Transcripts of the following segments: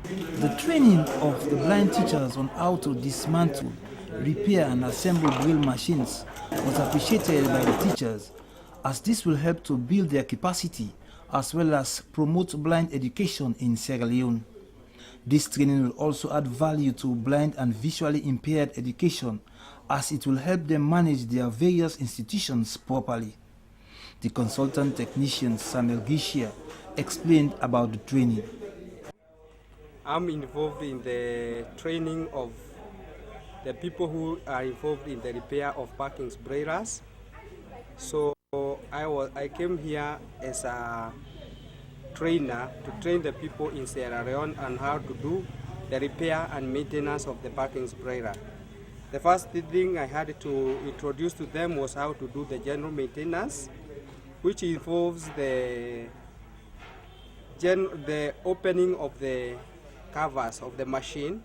The training of the blind teachers on how to dismantle, repair and assemble Braille machines was appreciated by the teachers, as this will help to build their capacity as well as promote blind education in Sierra Leone. This training will also add value to blind and visually impaired education, as it will help them manage their various institutions properly. The consultant technician Samuel Gishia explained about the training. I'm involved in the training of the people who are involved in the repair of parking brailers. So I came here as a trainer to train the people in Sierra Leone on how to do the repair and maintenance of the parking brailer. The first thing I had to introduce to them was how to do the general maintenance, which involves the opening of the covers of the machine.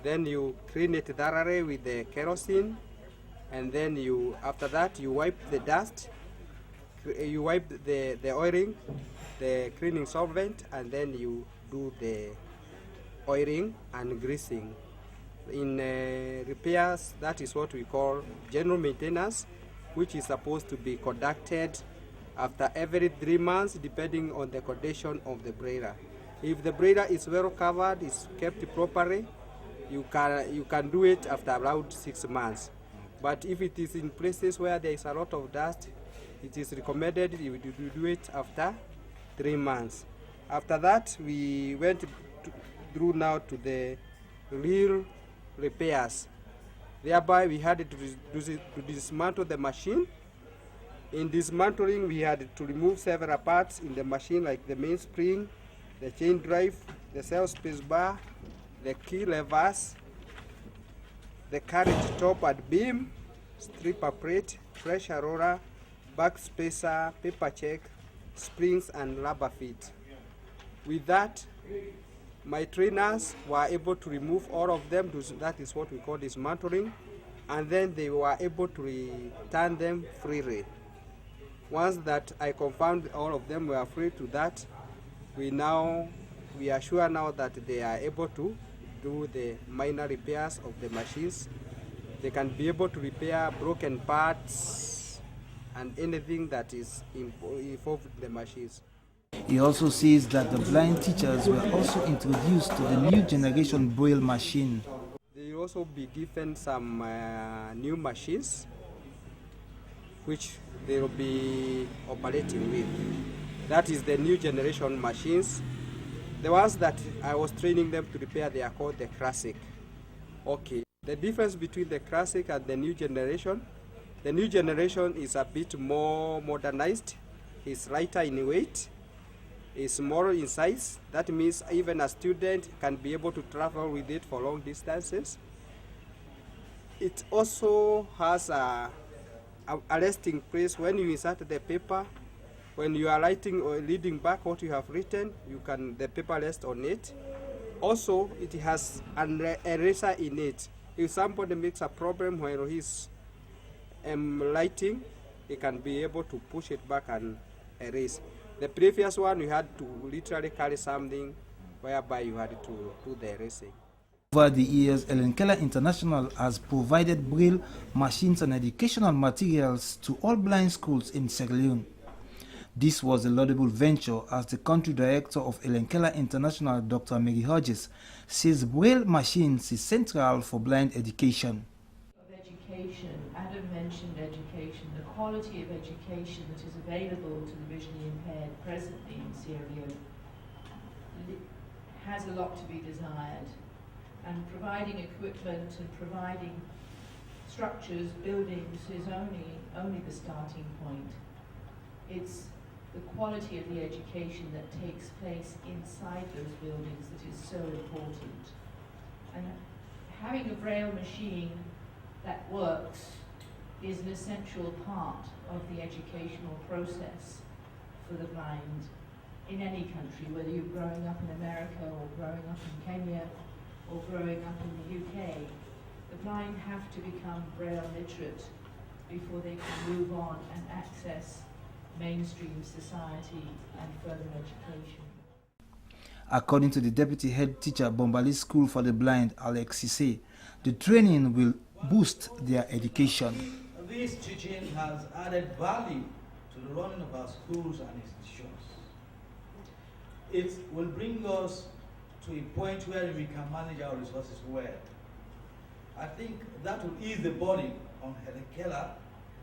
Then you clean it thoroughly with the kerosene, and then after that you wipe the dust, you wipe the oiling, the cleaning solvent, and then you do the oiling and greasing. In repairs, that is what we call general maintenance, which is supposed to be conducted after every 3 months, depending on the condition of the brailer. If the brailer is well covered, is kept properly, you can do it after around 6 months. But if it is in places where there is a lot of dust, it is recommended you do it after 3 months. After that, we went through now to the real repairs. Thereby, we had to dismantle the machine. In dismantling, we had to remove several parts in the machine, like the mainspring, the chain drive, the cell space bar, the key levers, the carriage top and beam, stripper plate, pressure roller, back spacer, paper check, springs and rubber feet. With that, my trainers were able to remove all of them. That is what we call dismantling, and then they were able to return them freely. Once that I confirmed all of them were free to that, we are sure now that they are able to do the minor repairs of the machines. They can be able to repair broken parts and anything that is involved in the machines. He also says that the blind teachers were also introduced to the new generation Braille machine. They will also be given some new machines which they will be operating with. That is the new generation machines. The ones that I was training them to repair, they are called the classic. Okay, the difference between the classic and the new generation is a bit more modernized, it's lighter in weight, is smaller in size. That means even a student can be able to travel with it for long distances. It also has a resting place. When you insert the paper, when you are writing or reading back what you have written, the paper rest on it. Also, it has an eraser in it. If somebody makes a problem while he's writing, he can be able to push it back and erase. The previous one, you had to literally carry something whereby you had to do the erasing. Over the years, Ellen Keller International has provided Braille machines and educational materials to all blind schools in Sierra Leone. This was a laudable venture, as the country director of Ellen Keller International, Dr. Mary Hodges, says Braille machines is central for blind education. Education, Adam mentioned education, the quality of education that is available to the visually impaired presently in Sierra Leone has a lot to be desired, and providing equipment and providing structures, buildings is only the starting point. It's the quality of the education that takes place inside those buildings that is so important. And having a Braille machine that works is an essential part of the educational process for the blind in any country, whether you're growing up in America or growing up in Kenya or growing up in the UK. The blind have to become Braille literate before they can move on and access mainstream society and further education. According to the deputy head teacher, Bombali School for the Blind, Alex Sise, the training will boost their education. This teaching has added value to the running of our schools and institutions. It will bring us to a point where we can manage our resources well. I think that will ease the burden on Helen Keller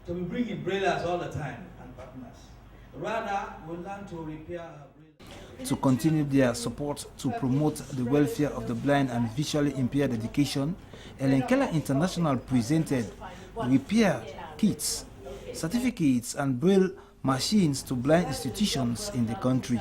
to be bringing braillers all the time and partners. Rather, we'll learn to repair our braillers. To continue their support to promote the welfare of the blind and visually impaired education, Helen Keller International presented repair kits, certificates and braille machines to blind institutions in the country.